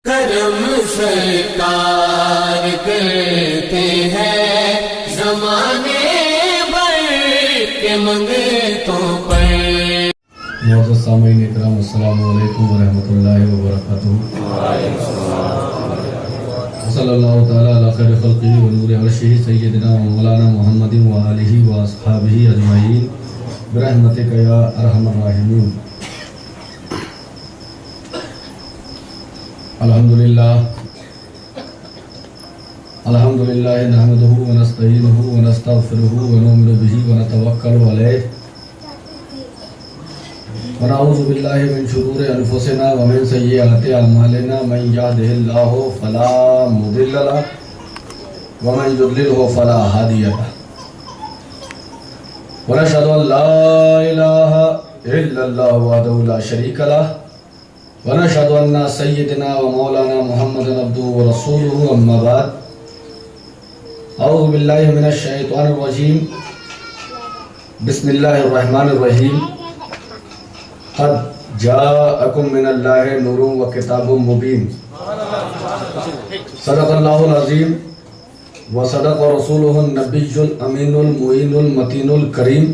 کرم سرکار کرتے ہیں زمانے بھر کے منگتوں پر۔ معزز سامعین اکرام، السلام علیکم ورحمۃ اللہ وبرکاتہ۔ صلی اللہ تعالیٰ علی خیر خلقہ و نور عرشہ سیدنا و مولانا محمد و آلہ و اصحابہ اجمعین برحمتک یا ارحم الراحمین۔ الحمدللہ نحمدہ و نستعینہ و نستغفرہ و نؤمن بہ و نتوکل علیہ ونعوذ باللہ من شرور انفسنا ومن سیئات اعمالنا، من یہدہ اللہ فلا مضل لہ ومن یضللہ فلا ہادی لہ، ونشہد ان لا الہ الا اللہ وحدہ لا شریک لہ، ونشہد ان سیدنا و مولانا محمد عبدہ و رسولہ، اما بعد، اعوذ باللہ من الشیطان الرجیم، بسم اللہ الرحمن الرحیم۔ قد جاءکم من اللہ نور و کتاب مبین، صدق اللہ العظیم و صدق رسولہ النبی الامین المعین المتین الکریم،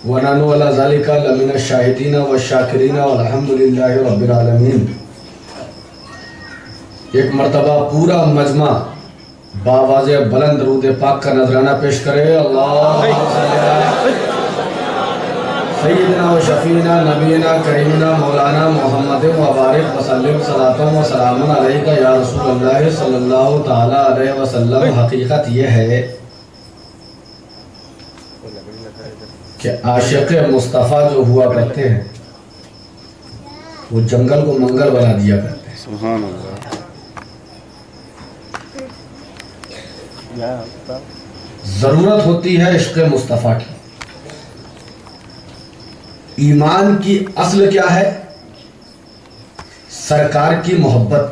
ونحن علی ذلک لمن الشاہدین والشاکرین والحمدللہ رب العالمین۔ ایک مرتبہ پورا مجمع باواز بلند درود پاک کا نذرانہ پیش کرے۔ اللہ سیدنا و شفینا نبینا کریمنا مولانا محمد و بارک وسلم صلاۃ و سلام علیکہ یا رسول اللہ صلی اللہ تعالی علیہ وسلم۔ حقیقت یہ ہے کہ عاشق مصطفیٰ جو ہوا کرتے ہیں وہ جنگل کو منگل بنا دیا کرتے ہیں۔ سبحان اللہ۔ ضرورت ہوتی ہے عشق مصطفیٰ کی۔ ایمان کی اصل کیا ہے؟ سرکار کی محبت۔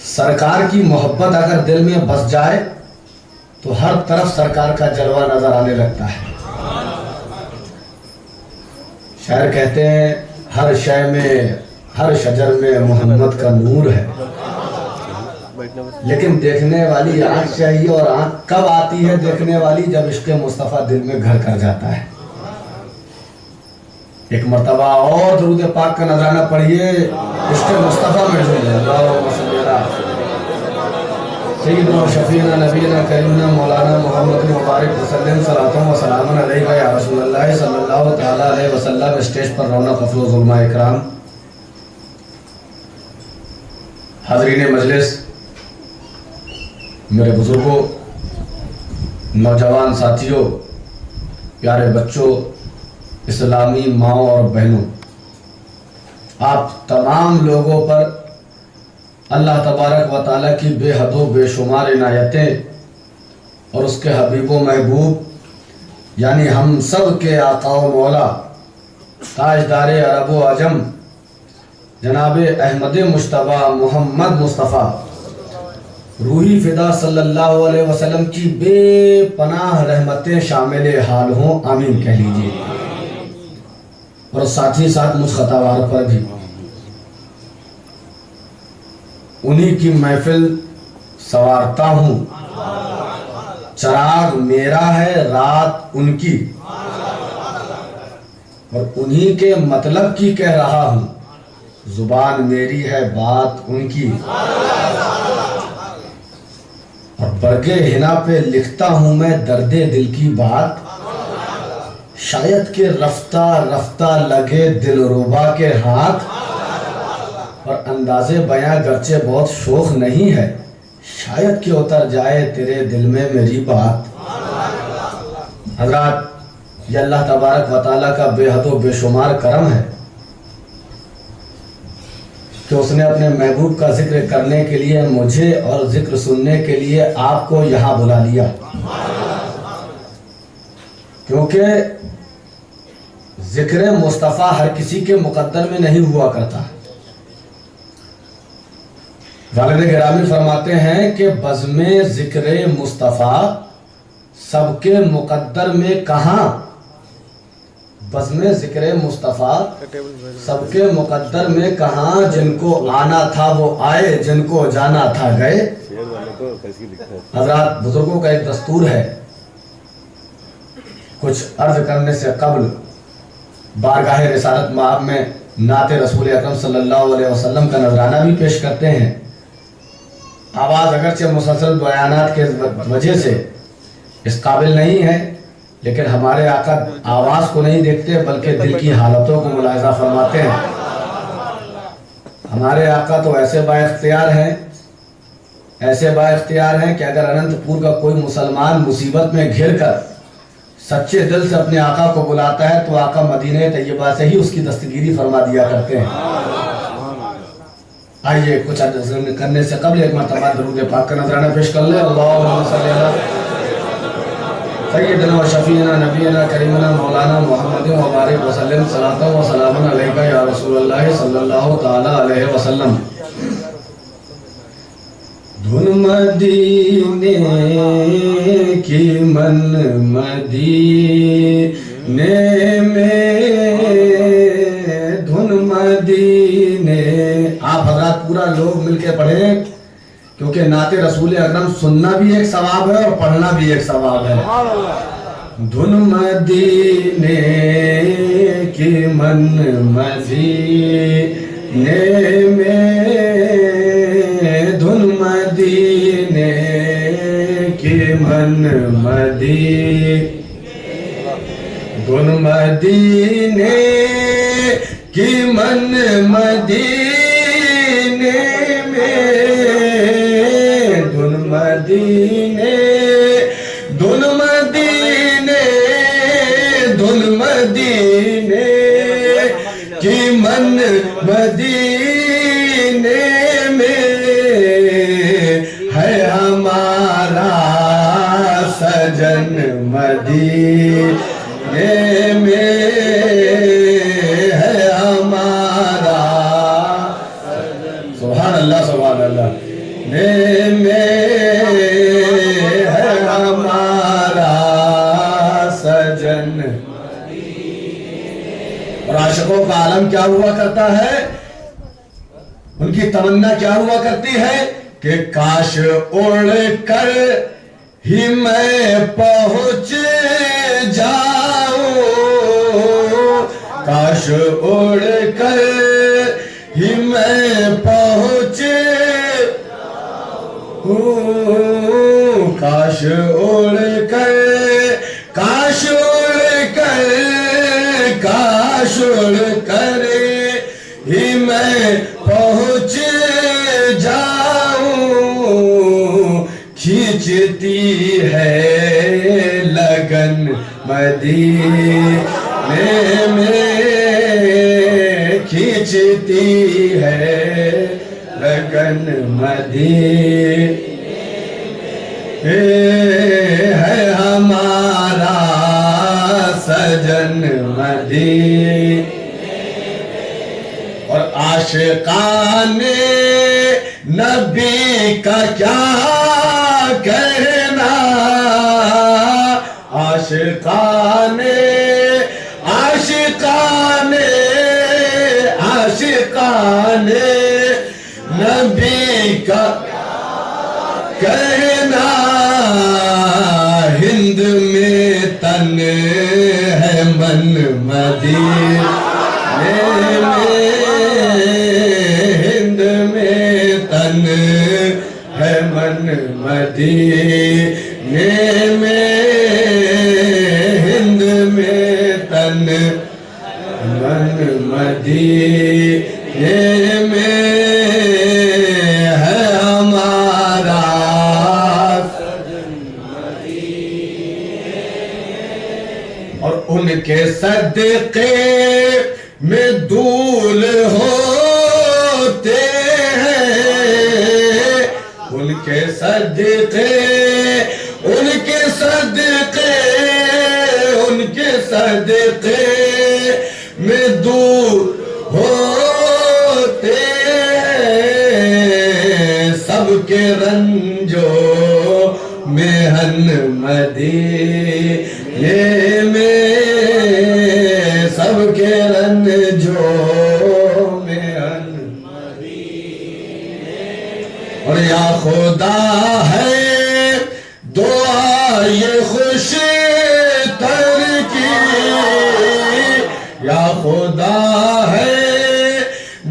سرکار کی محبت اگر دل میں بس جائے تو ہر طرف سرکار کا جلوہ نظر آنے لگتا ہے۔ شاعر کہتے ہیں ہر شے میں، ہر شجر میں محمد کا نور ہے، لیکن دیکھنے والی آنکھ چاہیے، اور آنکھ کب آتی ہے دیکھنے والی؟ جب عشق مصطفیٰ دل میں گھر کر جاتا ہے۔ ایک مرتبہ اور درود پاک کا نذرانہ پڑھیے، عشق مصطفیٰ میں جھول جائے۔ اللہم صلی اللہ سیدنا و شفینا نبینا کریمنا مولانا محمد مبارک وسلم صلاۃ و سلام علیکہ یا رسول اللہ صلی اللہ تعالی علیہ وسلم۔ اسٹیج پر رونق افروز علماء اکرام، حاضرین مجلس، میرے بزرگوں، نوجوان ساتھیوں، پیارے بچوں، اسلامی ماؤں اور بہنوں، آپ تمام لوگوں پر اللہ تبارک و تعالیٰ کی بے حد و بے شمار عنایتیں اور اس کے حبیب و محبوب یعنی ہم سب کے آقا و مولا تاجدار عرب و عجم جناب احمد مجتبی محمد مصطفیٰ روحی فدا صلی اللہ علیہ وسلم کی بے پناہ رحمتیں شامل حال ہوں، آمین کہہ لیجئے۔ اور ساتھ ہی ساتھ مجھ خطاوار پر بھی انہی کی محفل سوارتا ہوں، چراغ میرا ہے رات ان کی، اور انہی کے مطلب کی کہہ رہا ہوں، زبان میری ہے بات ان کی، اور برگے ہنا پہ لکھتا ہوں میں درد دل کی بات، شاید کہ رفتہ رفتہ لگے دل ربا کے ہاتھ، اور انداز بیاں گرچہ بہت شوخ نہیں ہے، شاید کہ اتر جائے تیرے دل میں میری بات۔ حضرات، یہ اللہ تبارک و تعالیٰ کا بے حد و بے شمار کرم ہے کہ اس نے اپنے محبوب کا ذکر کرنے کے لیے مجھے اور ذکر سننے کے لیے آپ کو یہاں بلا لیا، کیونکہ ذکر مصطفیٰ ہر کسی کے مقدر میں نہیں ہوا کرتا۔ والد گرامی فرماتے ہیں کہ بزم ذکر مصطفیٰ سب کے مقدر میں کہاں، بزم ذکر مصطفیٰ سب کے مقدر میں کہاں، جن کو آنا تھا وہ آئے، جن کو جانا تھا گئے۔ حضرات بزرگوں کا ایک دستور ہے، کچھ عرض کرنے سے قبل بارگاہ رسالت مآب میں نعت رسول اکرم صلی اللہ علیہ وسلم کا نذرانہ بھی پیش کرتے ہیں۔ آواز اگرچہ مسلسل بیانات کے وجہ سے اس قابل نہیں ہے، لیکن ہمارے آقا آواز کو نہیں دیکھتے بلکہ دل کی حالتوں کو ملاحظہ فرماتے ہیں۔ ہمارے آقا تو ایسے با اختیار ہیں کہ اگر اننت پور کا کوئی مسلمان مصیبت میں گھر کر سچے دل سے اپنے آقا کو بلاتا ہے تو آقا مدینہ طیبہ سے ہی اس کی دستگیری فرما دیا کرتے ہیں۔ آئیے کچھ عرض کرنے سے قبل ایک مرتبہ درود پاک کا نذرانہ پیش کر لیں۔ اللہم صلی اللہ سیدنا و شفیعنا نبینا کریمنا مولانا محمد و بارک وسلم صلاۃ و سلام علیکہ یا رسول اللہ صلی اللہ تعالی علیہ وسلم۔ دھن مدینے کی من مدینے میں، دھن مدینے، آپ حضرات پورا لوگ مل کے پڑھیں کیونکہ نعت رسول اکرم سننا بھی ایک ثواب ہے اور پڑھنا بھی ایک ثواب ہے۔ دھن مدینے کی من مدینے میں، دھن مدینے کی من دھن مدینے کی من مدینے میں، دھن مدینے دھن مدینے دھن مدینے کی من مدینے میں ہے ہمارا سجن، مدینے میں ہے ہمارا، سبحان اللہ سبحان اللہ، میں ہے ہمارا سجن۔ اور عاشقوں کا عالم کیا ہوا کرتا ہے، ان کی تمنا کیا ہوا کرتی ہے کہ کاش اڑ کر ہی میں پہنچ جاؤں، کاش اڑ کر ہی میں پہنچ کاش اڑ کر کاش اڑ کر کاش اڑ کر ہی میں پہنچ جاؤں، کھینچتی ہے لگن مدینے میں، کھینچتی ہے لگن مدینے ہے ہمارا سجن، مدینے۔ اور عاشقان نبی کا کیا کہنا، عاشقان نبی کا کہنا، ہند میں تن ہے من مدینے میں، ہند میں تن ہے من مدینے میں، ہند میں تن من مدینے میں ہے ہمارا سجن، اور ان کے صدقے میں دول ہوتے ہیں، ان کے صدقے ان کے صدقے ان کے صدقے میں دول ہوتے ہیں، سب کے رنجو محن مدینے میں، خدا ہے دعا یہ خوش تر کی، یا خدا ہے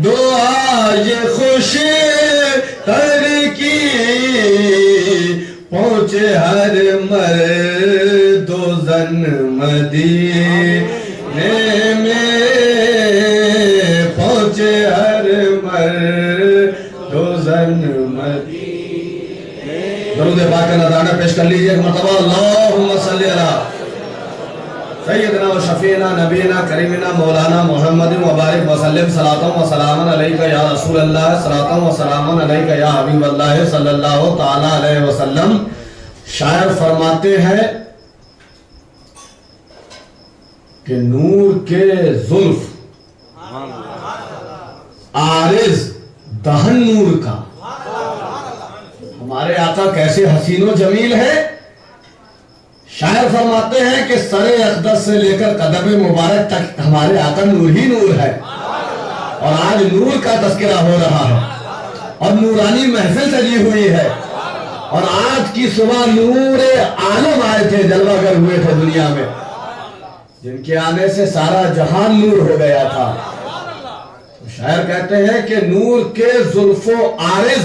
دعا یہ خوش تر کی، پہنچے ہر مرد و زن مدینے میں، پہنچے ہر مرد و زن مدینے۔ درود پاک کا نذرانہ پیش کر لیجئے ایک مرتبہ، اللہم صلی علی سیدنا و شفیعنا نبینا کریمنا مولانا محمد مبارک وسلم، صلاۃ و سلام علیکہ یا رسول اللہ، صلاۃ و سلام علیکہ یا حبیب اللہ صلی اللہ تعالی علیہ وسلم۔ شاعر فرماتے ہیں کہ نور کے زلف عارض دہن نور کا، ہمارے آقا کیسے حسین و جمیل ہے۔ شاعر فرماتے ہیں کہ سر اقدس سے لے کر قدم مبارک تک ہمارے آقا نور ہی نور ہے، اور آج نور کا تذکرہ ہو رہا ہے اور نورانی محفل سجی ہوئی ہے، اور آج کی صبح نور عالم آئے تھے، جلوہ گر ہوئے تھے دنیا میں، جن کے آنے سے سارا جہان نور ہو گیا تھا۔ شاعر کہتے ہیں کہ نور کے زلف و عارض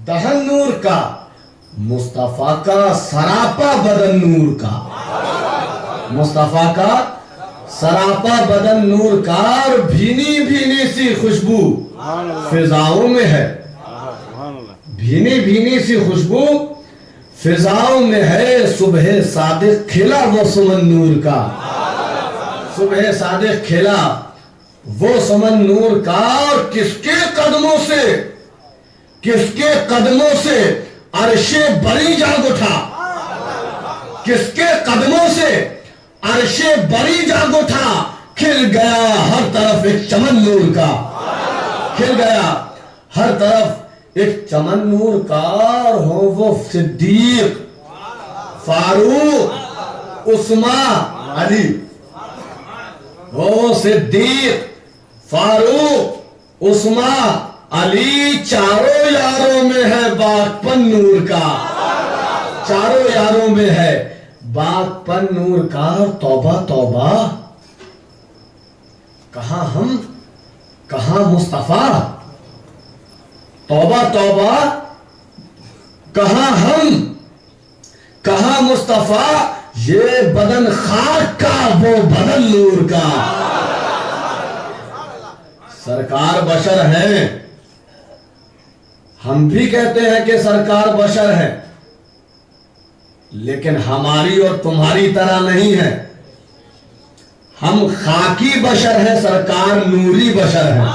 دہن نور کا، مصطفیٰ کا سراپا بدن نور کا، مصطفیٰ کا سراپا بدن نور کا، اور بھینی بھینی سی خوشبو فضاؤں میں ہے، بھینی بھینی سی خوشبو فضاؤں میں ہے، صبح صادق کھلا وہ سمن نور کا، صبح صادق کھلا وہ سمن نور کا، اور کس کے قدموں سے، کس کے قدموں سے عرش بری جاگ اٹھا، کس کے قدموں سے عرش بری جاگ اٹھا، کھل گیا ہر طرف ایک چمن نور کا، کھل گیا ہر طرف ایک چمن نور کا، اور ہو وہ صدیق فاروق عثمان علی، وہ صدیق فاروق عثمان علی، چاروں یاروں میں ہے باغ پن نور کا، چاروں یاروں میں ہے باغ پن نور کا۔ توبہ توبہ کہاں ہم کہاں مصطفیٰ، توبہ توبہ کہاں ہم کہاں مصطفیٰ، یہ بدن خاک کا وہ بدن نور کا۔ سرکار بشر ہیں، ہم بھی کہتے ہیں کہ سرکار بشر ہے، لیکن ہماری اور تمہاری طرح نہیں ہے، ہم خاکی بشر ہیں، سرکار نوری بشر ہیں،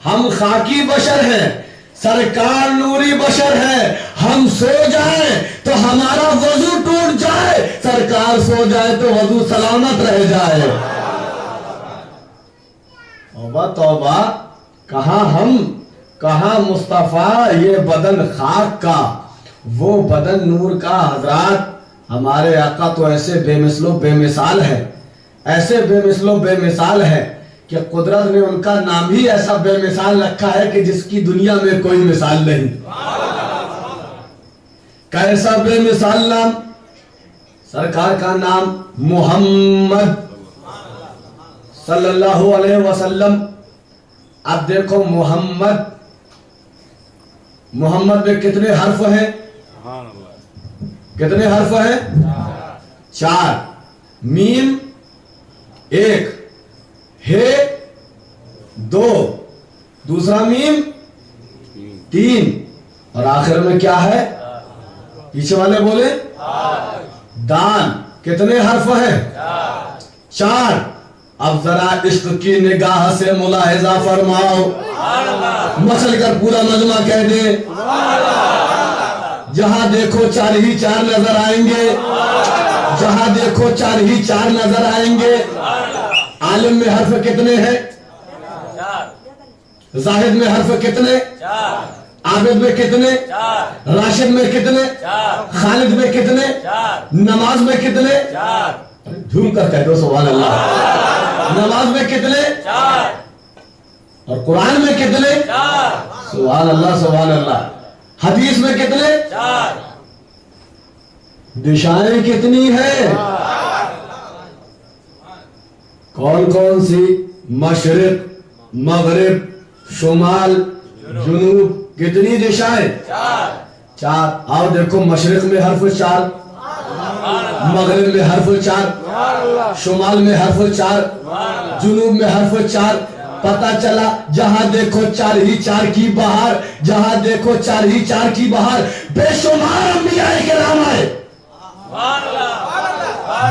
ہم خاکی بشر ہیں، سرکار نوری بشر ہے۔ ہم سو جائیں تو ہمارا وضو ٹوٹ جائے، سرکار سو جائے تو وضو سلامت رہ جائے۔ توبہ توبہ کہاں ہم کہاں مصطفیٰ، یہ بدن خاک کا وہ بدن نور کا۔ حضرات ہمارے آقا تو ایسے بے مثل و بے مثال ہے، ایسے بے مثل و بے مثال ہے کہ قدرت نے ان کا نام ہی ایسا بے مثال رکھا ہے کہ جس کی دنیا میں کوئی مثال نہیں۔ کیسا بے مثال نام؟ سرکار کا نام محمد صلی اللہ علیہ وسلم۔ اب دیکھو محمد میں کتنے حرف ہیں؟ کتنے حرف ہیں؟ 4، میم 1، ہے 2، دوسرا میم 3، اور آخر میں کیا ہے؟ پیچھے والے بولے دال۔ کتنے حرف ہیں؟ 4۔ اب ذرا عشق کی نگاہ سے ملاحظہ فرماؤ، مچل کر پورا مجمع کہہ دے، جہاں دیکھو 4 ہی 4 نظر آئیں گے، جہاں دیکھو 4 ہی 4 نظر آئیں گے۔ عالم میں حرف کتنے ہیں؟ 4۔ زاہد میں حرف کتنے؟ 4۔ عابد میں کتنے؟ 4۔ راشد میں کتنے؟ 4۔ خالد میں کتنے؟ 4۔ نماز میں کتنے؟ 4۔ جھوم کر کہہ دو سبحان اللہ۔ نماز میں کتنے؟ 4۔ اور قرآن میں کتنے؟ 4۔ سبحان اللہ سبحان اللہ. حدیث میں کتنے دشائیں کتنی ہیں؟ کون کون سی؟ مشرق، مغرب، شمال، جنوب. کتنی دشائیں؟ چار. آؤ دیکھو، مشرق میں حرف 4، مغرب میں حرف 4، شمال میں حرف 4، جنوب میں حرف 4. پتہ چلا جہاں دیکھو 4 ہی 4 کی بہار، جہاں دیکھو 4 ہی 4 کی بہار. بے شمار انبیاء کرام آئے،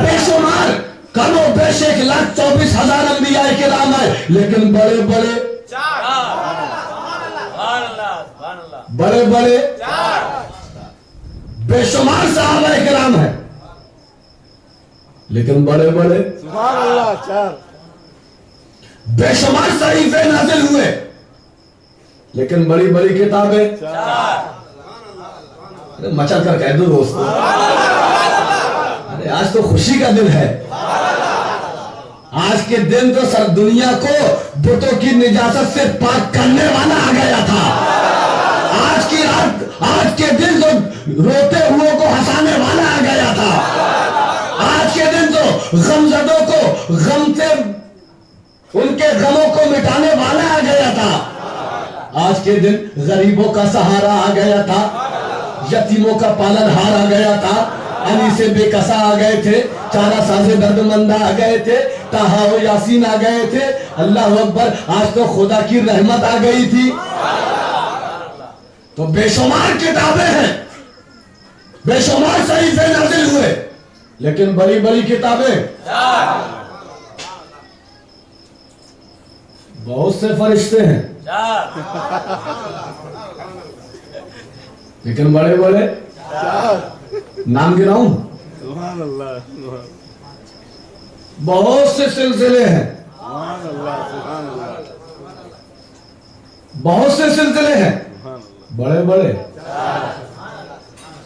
بے شمار، کم و بیش 1,24,000 انبیاء کرام آئے، لیکن بڑے بڑے بڑے بڑے بے شمار صحابہ کرام ہیں، لیکن بڑے بڑے بے شمار صحیفے نازل ہوئے، لیکن بڑی بڑی کتابیں. مچل کر کہہ دو دوستو، ارے آج تو خوشی کا دن ہے. آج کے دن تو سر دنیا کو بتوں کی نجاست سے پاک کرنے والا آ گیا تھا. آج کی رات، آج کے دن تو روتے ہوئے کو ہنسانے والا آ گیا تھا. آج کے دن تو غمزدوں کو غم سے ان کے غموں کو مٹانے والا آ گیا تھا. آج کے دن غریبوں کا سہارا آ گیا تھا، یتیموں کا پالن ہار آ گیا تھا، علی سے بے کسا آ گئے تھے، چارہ ساز درد مندہ آ گئے تھے، طٰہٰ و یاسین آ گئے تھے. اللہ اکبر. آج تو خدا کی رحمت آ گئی تھی. تو بے شمار کتابیں ہیں، بے شمار صحیفے نازل ہوئے، لیکن بڑی بڑی کتابیں. بہت سے فرشتے ہیں، لیکن بڑے بڑے نام گناؤں. بہت سے سلسلے ہیں، بہت سے سلسلے ہیں، بڑے بڑے.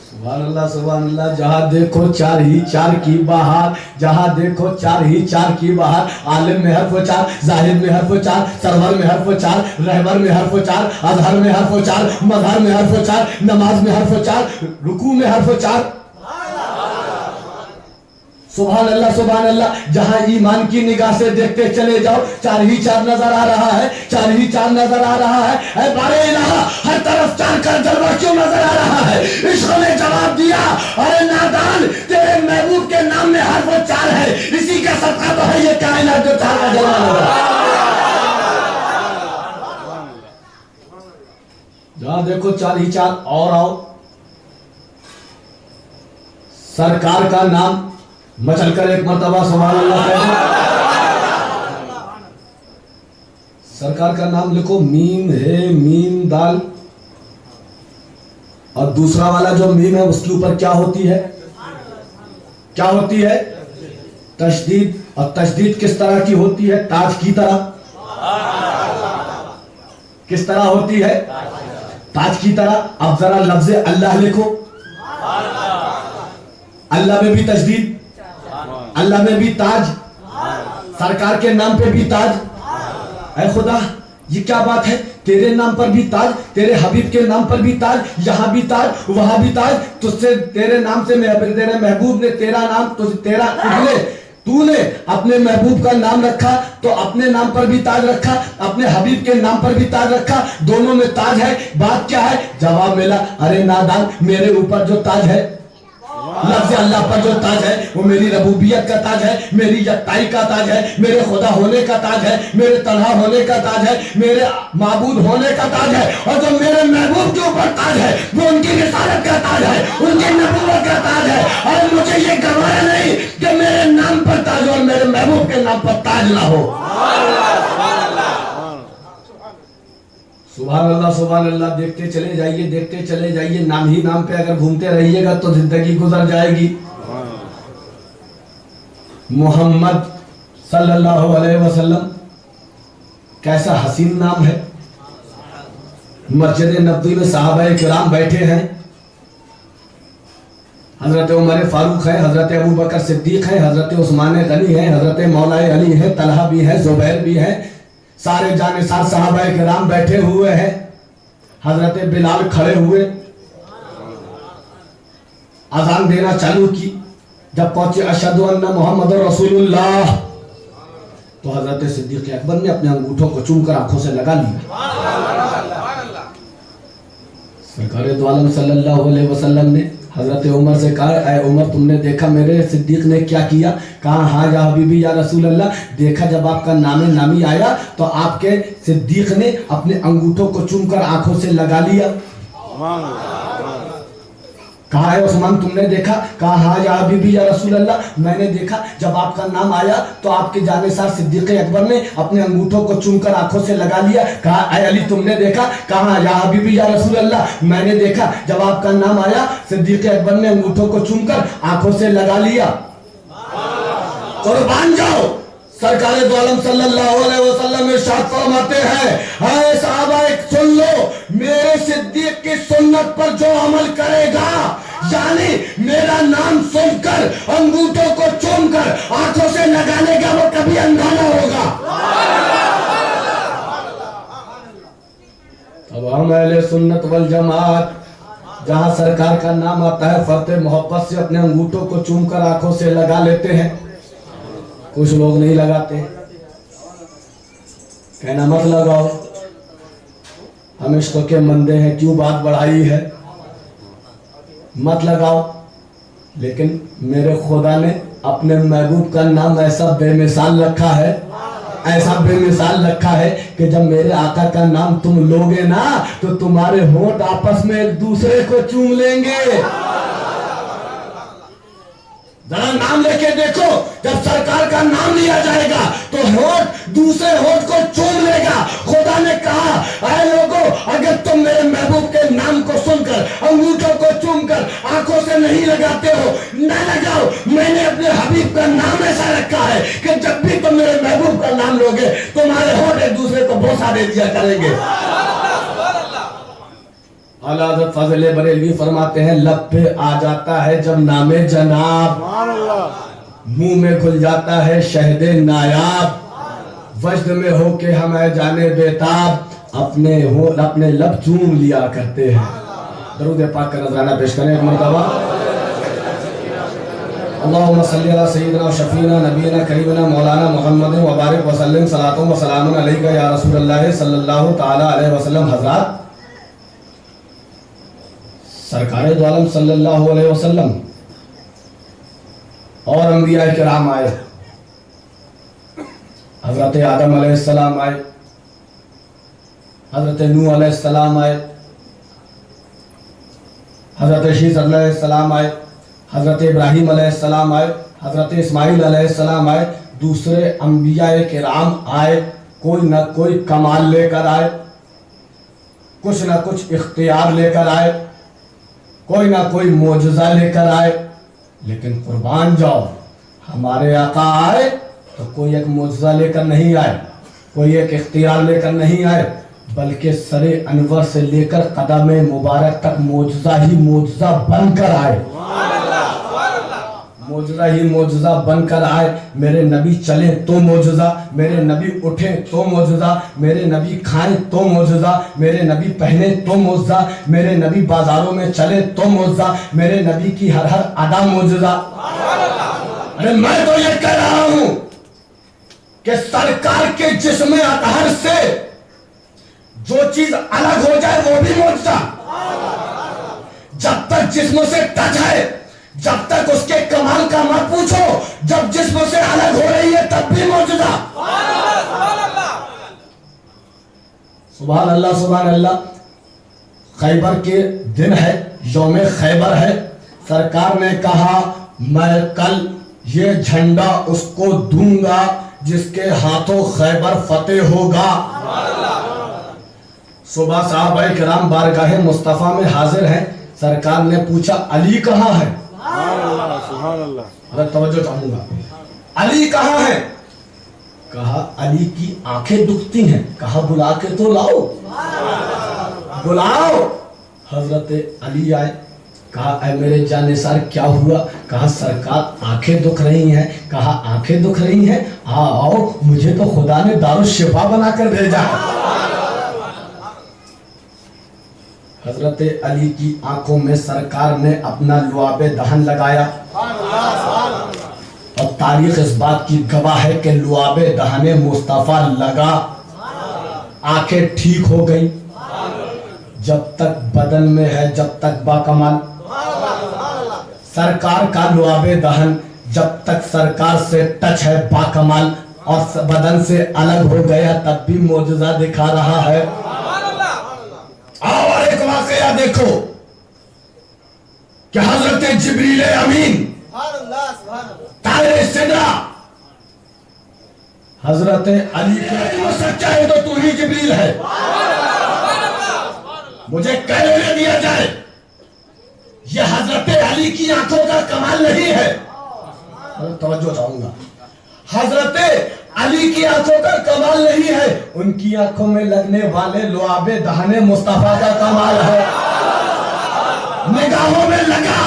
سبحان اللہ سبحان اللہ. جہاں دیکھو 4 ہی 4 کی بہار، جہاں دیکھو 4 ہی 4 کی بہار. عالم میں حرف 4، زاہد میں حرف 4، سرور میں حرف 4، رہبر میں حرف 4، اظہر میں حرف 4، مظہر میں حرف 4، نماز میں حرف 4، رکوع میں حرف 4. سبحان اللہ سبحان اللہ. جہاں ایمان کی نگاہ سے دیکھتے چلے جاؤ 4 ہی 4 نظر آ رہا ہے، 4 ہی 4 نظر آ رہا ہے. اے بارے الہ، ہر طرف 4 کا جلوہ کیوں نظر آ رہا ہے؟ عشق نے جواب دیا، ارے نادان، تیرے محبوب کے نام میں حرف 4 ہے، اسی کا صدقہ تو ہے یہ کائنات جو 4 کا جلوہ نظر آ رہا ہے. جہاں دیکھو 4 ہی 4. اور آؤ، سرکار کا نام مچل کر ایک مرتبہ سبحان اللہ کہتے. سرکار کا نام لکھو، میم ہے، میم دال، اور دوسرا والا جو میم ہے اس کے اوپر کیا ہوتی ہے؟ کیا ہوتی ہے؟ تشدید. اور تشدید کس طرح کی ہوتی ہے؟ تاج کی طرح. کس طرح ہوتی ہے؟ تاج کی طرح. اب ذرا لفظ اللہ لکھو، اللہ میں بھی تشدید، اللہ میں بھی تاج، سرکار کے نام پہ بھی تاج. اے خدا، یہ کیا بات ہے؟ تیرے نام پر بھی تاج، تیرے حبیب کے نام پر بھی تاج، یہاں بھی تاج، وہاں بھی تاج. تجھ سے تیرے نام سے تیرے محبوب نے تیرا نام تو نے اپنے محبوب کا نام رکھا تو اپنے نام پر بھی تاج رکھا، اپنے حبیب کے نام پر بھی تاج رکھا. دونوں میں تاج ہے. بات کیا ہے؟ جواب ملا، ارے نادان، میرے اوپر جو تاج ہے، لفظ اللہ پر جو تاج ہے، وہ میری ربوبیت کا تاج ہے، میری یکتائی کا تاج ہے، میرے خدا ہونے کا تاج ہے، میرے تنہا ہونے کا تاج ہے، میرے معبود ہونے کا تاج ہے. اور جو میرے محبوب کے اوپر تاج ہے وہ ان کی رسالت کا تاج ہے، ان کی نبوت کا تاج ہے. اور مجھے یہ گوارا نہیں کہ میرے نام پر تاج اور میرے محبوب کے نام پر تاج نہ ہو. سبحان اللہ سبحان اللہ. دیکھتے چلے جائیے، دیکھتے چلے جائیے. نام ہی نام پہ اگر گھومتے رہیے گا تو زندگی گزر جائے گی. محمد صلی اللہ علیہ وسلم کیسا حسین نام ہے. مسجد نبوی میں صحابہ کرام بیٹھے ہیں. حضرت عمر فاروق ہے، حضرت ابو بکر صدیق ہے، حضرت عثمان غنی ہے، حضرت مولا علی ہے، طلحہ بھی ہے، زبیر بھی ہے. سارے جانثار صحابہ کرام بیٹھے ہوئے ہیں. حضرت بلال کھڑے ہوئے, اذان دینا چالو کی. جب پہنچے اشہد ان محمد رسول اللہ, تو حضرت صدیق اکبر نے اپنے انگوٹھوں کو چوم کر آنکھوں سے لگا لیا. سرکار دو عالم صلی اللہ علیہ وسلم نے حضرت عمر سے کہا, اے عمر تم نے دیکھا میرے صدیق نے کیا کیا؟ کہا ہاں یا حبیبی یا رسول اللہ, دیکھا جب آپ کا نام نامی آیا تو آپ کے صدیق نے اپنے انگوٹھوں کو چوم کر آنکھوں سے لگا لیا. کہا ہے عثمان تم نے دیکھا؟ کہا ہاں یا حبیبی یا رسول اللہ, میں نے دیکھا جب آپ کا نام آیا تو آپ کے جانثار صدیق اکبر نے اپنے انگوٹھوں کو چوم کر آنکھوں سے لگا لیا. کہا اے علی تم نے دیکھا؟ کہا یا حبیبی یا رسول اللہ, میں نے دیکھا جب آپ کا نام آیا صدیق اکبر نے انگوٹھوں کو چوم کر آنکھوں سے لگا لیا. قربان جاؤ, سرکار دو عالم صلی اللہ علیہ وسلم ارشاد فرماتے ہیں, اے صحابہ سن لو, میرے صدیق کی سنت پر جو عمل کرے گا, یعنی میرا نام سن کر انگوٹھوں کو چوم کر آنکھوں سے لگانے گا, وہ کبھی اندھا نہ ہوگا. اب ہم اہل سنت والجماعت جہاں سرکار کا نام آتا ہے فرط محبت سے اپنے انگوٹھوں کو چوم کر آنکھوں سے لگا لیتے ہیں. کچھ لوگ نہیں لگاتے, کہنا مت لگاؤ, ہم عشق کے مندے ہیں, کیوں بات بڑھائی ہے, مت لگاؤ. لیکن میرے خدا نے اپنے محبوب کا نام ایسا بے مثال رکھا ہے, ایسا بے مثال رکھا ہے کہ جب میرے آقا کا نام تم لوگے نا تو تمہارے ہونٹ آپس میں ایک دوسرے کو چوم لیں گے. ذرا نام لے کے دیکھو, جب سرکار کا نام لیا جائے گا تو ہونٹ دوسرے ہونٹ کو چوم لے گا. خدا نے کہا اے لوگوں, اگر تم میرے محبوب کے نام کو سن کر انگوٹھوں کو چوم کر آنکھوں سے نہیں لگاتے ہو, نہ لگاؤ. میں نے اپنے حبیب کا نام ایسا رکھا ہے کہ جب بھی تم میرے محبوب کا نام لوگے تمہارے ہونٹ ایک دوسرے کو بوسہ دے دیا کریں گے. اعلیٰ حضرت فضل بریلوی فرماتے ہیں, لب پہ آ جاتا ہے جب نام جناب, منہ میں کھل جاتا ہے شہد نایاب, وجد میں ہو کے ہم اے جانے بیتاب, اپنے لب چوم لیا کرتے ہیں. درود پاک کا نذرانہ پیش کریں ایک مرتبہ. اللہم صلی علی سیدنا و شفینا نبینا کریمنا مولانا محمد وبارک وسلم صلاۃ و سلام علیکہ یا رسول اللہ صلی اللہ تعالی علیہ وسلم. حضرات, سرکار دو عالم صلی اللہ علیہ وسلم اور انبیاء کرام آئے, حضرت آدم علیہ السلام آئے, حضرت نوح علیہ السلام آئے, حضرت شیث علیہ السلام آئے, حضرت ابراہیم علیہ السلام آئے, حضرت اسماعیل علیہ السلام آئے, دوسرے انبیاء کرام آئے. کوئی نہ کوئی کمال لے کر آئے, کچھ نہ کچھ اختیار لے کر آئے, کوئی نہ کوئی معجزہ لے کر آئے. لیکن قربان جاؤ, ہمارے آقا آئے تو کوئی ایک معجزہ لے کر نہیں آئے, کوئی ایک اختیار لے کر نہیں آئے, بلکہ سر انور سے لے کر قدم مبارک تک معجزہ ہی معجزہ بن کر آئے. معجزہ ہی معجزہ بن کر آئے. میرے نبی چلیں تو معجزہ, میرے نبی اٹھیں تو معجزہ, میرے نبی کھائیں تو معجزہ, میرے نبی پہنے تو معجزہ, میرے نبی بازاروں میں چلے تو معجزہ, میرے نبی کی ہر ادا معجزہ. ارے میں تو یہ کہہ رہا ہوں کہ سرکار کے جسم اطہر سے جو چیز الگ ہو جائے وہ بھی معجزہ. جب تک جسم سے ٹچ ہے, جب تک اس کے کمال کا مت پوچھو, جب جسم سے الگ ہو رہی ہے تب بھی معجزہ. سبحان اللہ سبحان اللہ. خیبر کے دن ہے, یوم خیبر ہے. سرکار نے کہا میں کل یہ جھنڈا اس کو دوں گا جس کے ہاتھوں خیبر فتح ہوگا. صبح صحابہ کرام بارگاہ مصطفیٰ میں حاضر ہیں. سرکار نے پوچھا علی کہاں ہے؟ سبحان اللہ. اگر توجہ چاہوں گا, علی کہاں ہے؟ کہا علی کی آنکھیں دکھتی ہیں. کہا بلا کے تو لاؤ, بلاؤ. حضرت علی آئے. کہا اے میرے جانثار کیا ہوا؟ کہا سرکار آنکھیں دکھ رہی ہیں. کہا آنکھیں دکھ رہی ہیں, آؤ, مجھے تو خدا نے دارالشفا بنا کر بھیجا ہے. حضرت علی کی آنکھوں میں سرکار نے اپنا لعاب دہن لگایا اور تاریخ اس بات کی گواہ ہے کہ لعاب دہن مصطفیٰ لگا، آنکھیں ٹھیک ہو گئی. جب تک بدن میں ہے جب تک با کمال. سرکار کا لعاب دہن جب تک سرکار سے ٹچ ہے با کمال، اور بدن سے الگ ہو گیا تب بھی معجزہ دکھا رہا ہے. اور ایک واقعہ دیکھو کہ حضرت جبریل امین طائر سدرہ حضرت علی کے سچا ہے تو تو ہی جبریل ہے، مجھے کہنے دیا جائے. یہ حضرت علی کی آنکھوں کا کمال نہیں ہے، توجہ چاہوں گا. حضرت علی کی آنکھوں کا کمال نہیں ہے، ان کی آنکھوں میں لگنے والے لعاب دہن مصطفیٰ کا کمال ہے. نگاہوں میں لگا،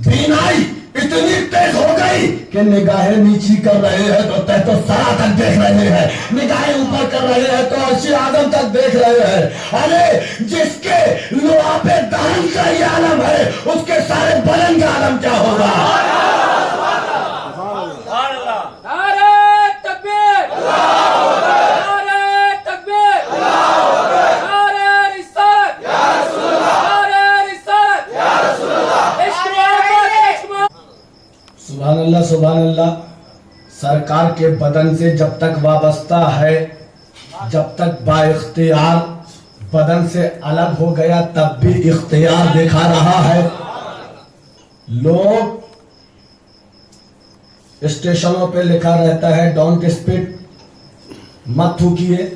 بینائی اتنی تیز ہو گئی کہ نگاہیں نیچی کر رہے ہیں تو تحت سرا تک دیکھ رہے ہیں، نگاہیں اوپر کر رہے ہیں تو عرش اعظم تک دیکھ رہے ہیں. ارے جس کے لعاب دہن کا یہ عالم ہے، اس کے سارے بدن کا عالم کیا ہوگا؟ سبحان اللہ سبحان اللہ. سرکار کے بدن سے جب تک وابستہ ہے، جب تک با اختیار بدن سے الگ ہو گیا تب بھی اختیار دکھا رہا ہے. لوگ اسٹیشنوں پہ لکھا رہتا ہے ڈونٹ اسپٹ، مت تھوکیے،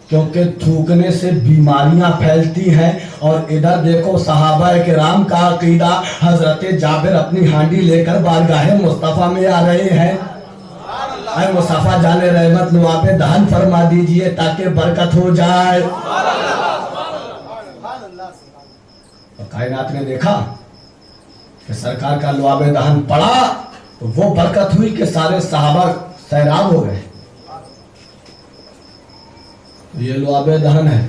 کیونکہ تھوکنے سے بیماریاں پھیلتی ہیں. اور ادھر دیکھو صحابہ کرام کا عقیدہ، حضرت جابر اپنی ہانڈی لے کر بارگاہ مصطفیٰ میں آ رہے ہیں. اے مصطفیٰ جان رحمت لعاب دہن فرما دیجئے تاکہ برکت ہو جائے. کائنات نے دیکھا کہ سرکار کا لعاب دہن پڑا تو وہ برکت ہوئی کہ سارے صحابہ سیراب ہو گئے. یہ لعاب دہن ہے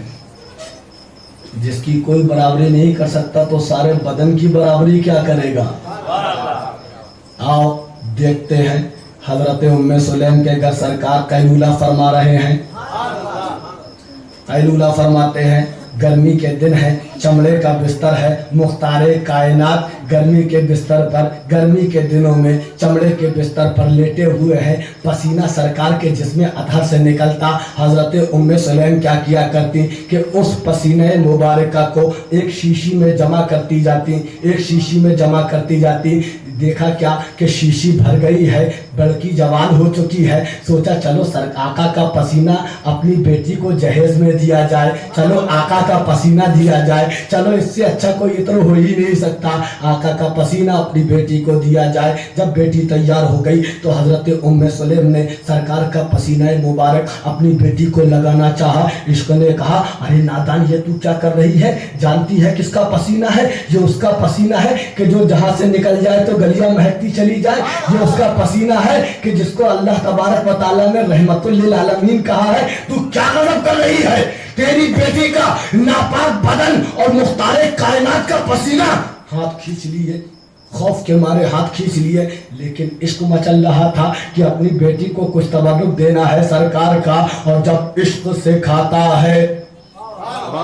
جس کی کوئی برابری نہیں کر سکتا تو سارے بدن کی برابری کیا کرے گا؟ آؤ دیکھتے ہیں حضرت ام سلیم کے گھر سرکار قیلولہ فرما رہے ہیں. قیلولہ فرماتے ہیں، گرمی کے دن ہے، چمڑے کا بستر ہے، مختار کائنات گرمی کے بستر پر، گرمی کے دنوں میں چمڑے کے بستر پر لیٹے ہوئے ہیں. پسینہ سرکار کے جسم اطہر سے نکلتا. حضرت ام سلیم کیا کیا کرتی کہ اس پسینہ مبارکہ کو ایک شیشی میں جمع کرتی جاتی، ایک شیشی میں جمع کرتی جاتی. دیکھا کیا کہ شیشی بھر گئی ہے، بڑکی جوان ہو چکی ہے. سوچا چلو آقا کا پسینہ اپنی بیٹی کو جہیز میں دیا جائے، چلو آقا کا پسینہ دیا جائے، چلو اس سے اچھا کوئی عطر ہو ہی نہیں سکتا. آقا کا پسینہ اپنی بیٹی کو دیا جائے. جب بیٹی تیار ہو گئی تو حضرت ام سلیم نے سرکار کا پسینہ مبارک اپنی بیٹی کو لگانا چاہا. عشق نے کہا ارے نادان یہ تو کیا کر رہی ہے؟ جانتی ہے کس کا پسینہ ہے؟ یہ اس کا پسینہ ہے کہ جو جہاں سے نکل جائے تو گلیاں مہکتی چلی جائے. یہ اس کا پسینہ ہے کہ جس کو اللہ تبارک و تعالیٰ نے رحمت للعالمین کہا ہے. تو کیا غضب کر رہی ہے؟ تیری بیٹی کا ناپاک بدن اور مختار کائنات کا پسینہ. ہاتھ کھینچ لیے، خوف کے مارے ہاتھ کھینچ لیے، لیکن عشق مچل رہا تھا کہ اپنی بیٹی کو کچھ تبرک دینا ہے سرکار کا. اور جب عشق سے کھاتا ہے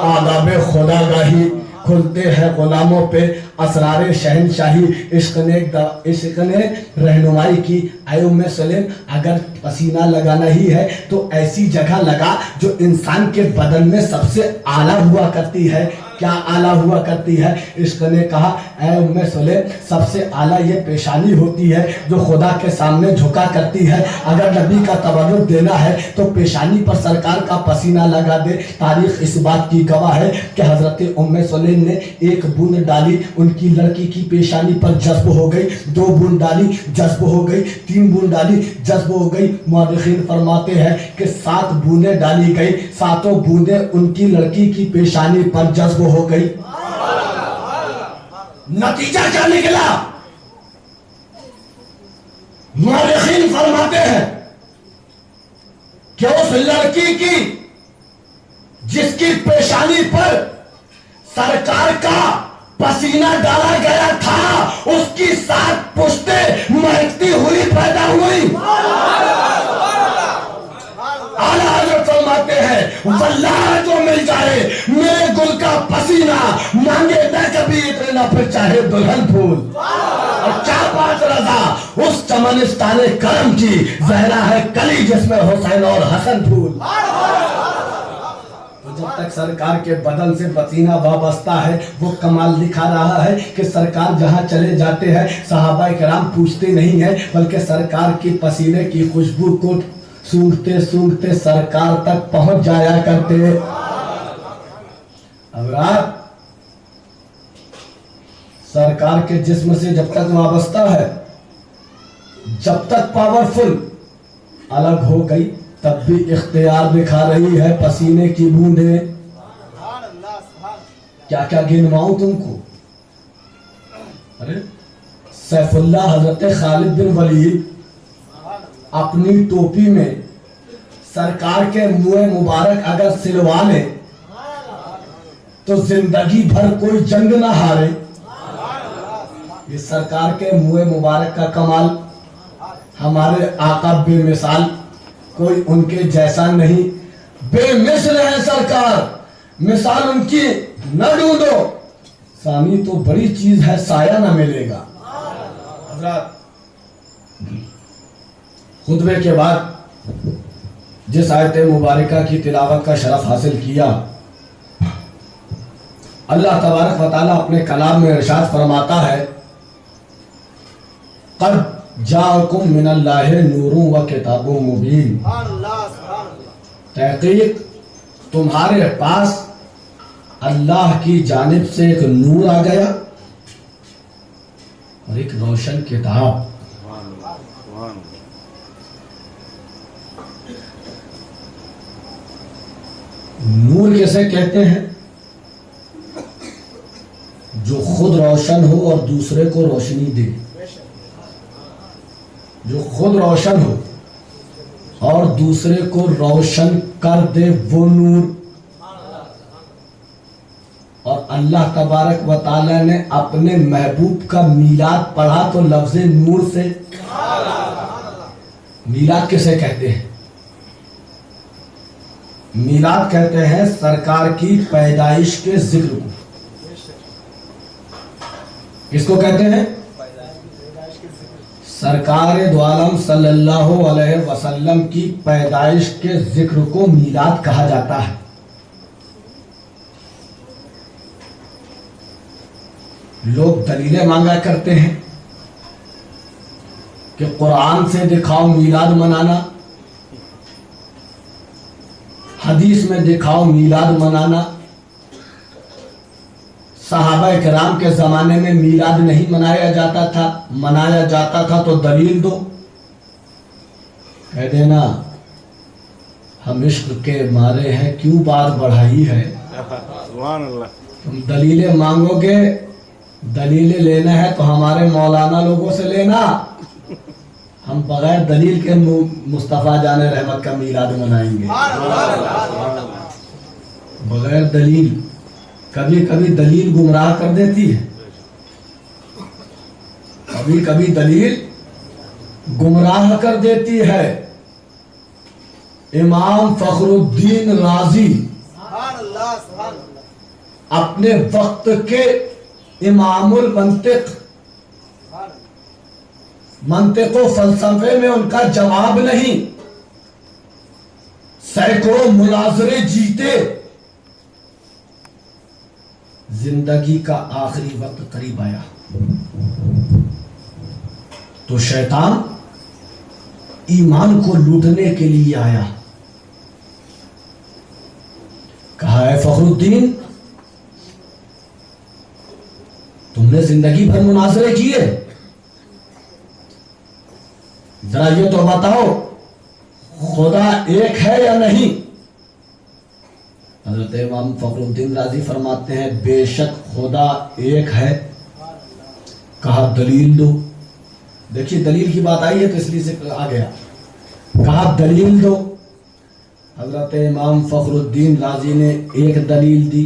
آداب خدا گاہی کھلتے ہیں غلاموں پہ اسرار شہنشاہی. عشق نے رہنمائی کی. اے ام سلیم اگر پسینہ لگانا ہی ہے تو ایسی جگہ لگا جو انسان کے بدن میں سب سے اعلیٰ ہوا کرتی ہے. کیا اعلیٰ ہوا کرتی ہے؟ عشق نے کہا اے ام سلیم سب سے اعلیٰ یہ پیشانی ہوتی ہے جو خدا کے سامنے جھکا کرتی ہے. اگر نبی کا تبرک دینا ہے تو پیشانی پر سرکار کا پسینہ لگا دے. تاریخ اس بات کی گواہ ہے کہ حضرت ام سلیم نے ایک بوند ڈالی، ان کی لڑکی کی پیشانی پر جذب ہو گئی. 2 بوند ڈالی جذب ہو گئی، 3 بوند ڈالی جذب ہو گئی. مورخین فرماتے ہیں کہ 7 بوندیں ڈالی گئی، 7 بوندیں ان کی لڑکی کی پیشانی پر جذب ہو گئی. نتیجہ کیا نکلا؟ مورخین فرماتے ہیں کہ اس لڑکی کی جس کی پیشانی پر سرکار کا پسینہ ڈالا گیا تھا، اس کی 7 پشتیں مہکتی ہوئی پیدا ہوئی۔ اعلیٰ حضرت فرماتے ہیں واللہ جو مل جائے میرے گل کا پسینہ، مانگے نہ کبھی اتنا پھر چاہے دلہن پھول۔ اور کیا بات رضا اس چمنستان کرم کی، زہرا ہے کلی جس میں حسین اور حسن پھول۔ جب تک سرکار کے بدن سے پسینہ وابستہ ہے، وہ کمال دکھا رہا ہے کہ سرکار جہاں چلے جاتے ہیں صحابہ کرام پوچھتے نہیں ہیں، بلکہ سرکار کی پسینے کی خوشبو کو سونگھتے سونگھتے سرکار تک پہنچ جایا کرتے۔ حضرات، سرکار کے جسم سے جب تک وابستہ ہے، جب تک پاورفل، الگ ہو گئی تب بھی اختیار دکھا رہی ہے پسینے کی بوندیں۔ کیا کیا گنواؤں تم کو؟ سیف اللہ حضرت خالد بن ولید اپنی ٹوپی میں سرکار کے منہ مبارک اگر سلوا لے تو زندگی بھر کوئی جنگ نہ ہارے۔ یہ سرکار کے منہ مبارک کا کمال، ہمارے آقا بے مثال، کوئی ان کے جیسا نہیں، بے مثل ہے سرکار، مثال ان کی نہ ڈھونڈو، ثانی تو بڑی چیز ہے سایہ نہ ملے گا۔ حضرات، خطبے کے بعد جس آیت مبارکہ کی تلاوت کا شرف حاصل کیا، اللہ تبارک و تعالیٰ اپنے کلام میں ارشاد فرماتا ہے قد جاءکم من اللہ نور و کتاب مبین، تحقیق تمہارے پاس اللہ کی جانب سے ایک نور آ گیا اور ایک روشن کتاب۔ نور کیسے کہتے ہیں؟ جو خود روشن ہو اور دوسرے کو روشنی دے، جو خود روشن ہو اور دوسرے کو روشن کر دے، وہ نور۔ اور اللہ تبارک و تعالی نے اپنے محبوب کا میلاد پڑھا تو لفظ نور سے۔ میلاد کسے کہتے ہیں؟ میلاد کہتے ہیں سرکار کی پیدائش کے ذکر کو۔ کس کو کہتے ہیں؟ سرکار دو عالم صلی اللہ علیہ وسلم کی پیدائش کے ذکر کو میلاد کہا جاتا ہے۔ لوگ دلیلیں مانگا کرتے ہیں کہ قرآن سے دکھاؤ میلاد منانا، حدیث میں دکھاؤ میلاد منانا، صحابہ کرام کے زمانے میں میلاد نہیں منایا جاتا تھا، منایا جاتا تھا تو دلیل دو۔ کہہ دینا ہم عشق کے مارے ہیں کیوں بات بڑھائی ہے۔ سبحان اللہ۔ تم دلیلیں مانگو گے، دلیلیں لینا ہے تو ہمارے مولانا لوگوں سے لینا، ہم بغیر دلیل کے مصطفیٰ جان رحمت کا میلاد منائیں گے بغیر دلیل۔ کبھی کبھی دلیل گمراہ کر دیتی ہے، کبھی کبھی دلیل گمراہ کر دیتی ہے۔ امام فخر الدین رازی اپنے وقت کے امام المنطق، منطق و فلسفے میں ان کا جواب نہیں، سینکڑوں مناظرے جیتے، زندگی کا آخری وقت قریب آیا تو شیطان ایمان کو لوٹنے کے لیے آیا۔ کہا ہے فخر الدین تم نے زندگی بھر مناظرے کیے، ذرا یہ تو بتاؤ خدا ایک ہے یا نہیں؟ حضرت امام فخر الدین رازی فرماتے ہیں بے شک خدا ایک ہے۔ کہا دلیل دو۔ دیکھیے دلیل کی بات آئی ہے تو اس لیے سے آ گیا، کہا دلیل دو۔ حضرت امام فخر الدین رازی نے ایک دلیل دی،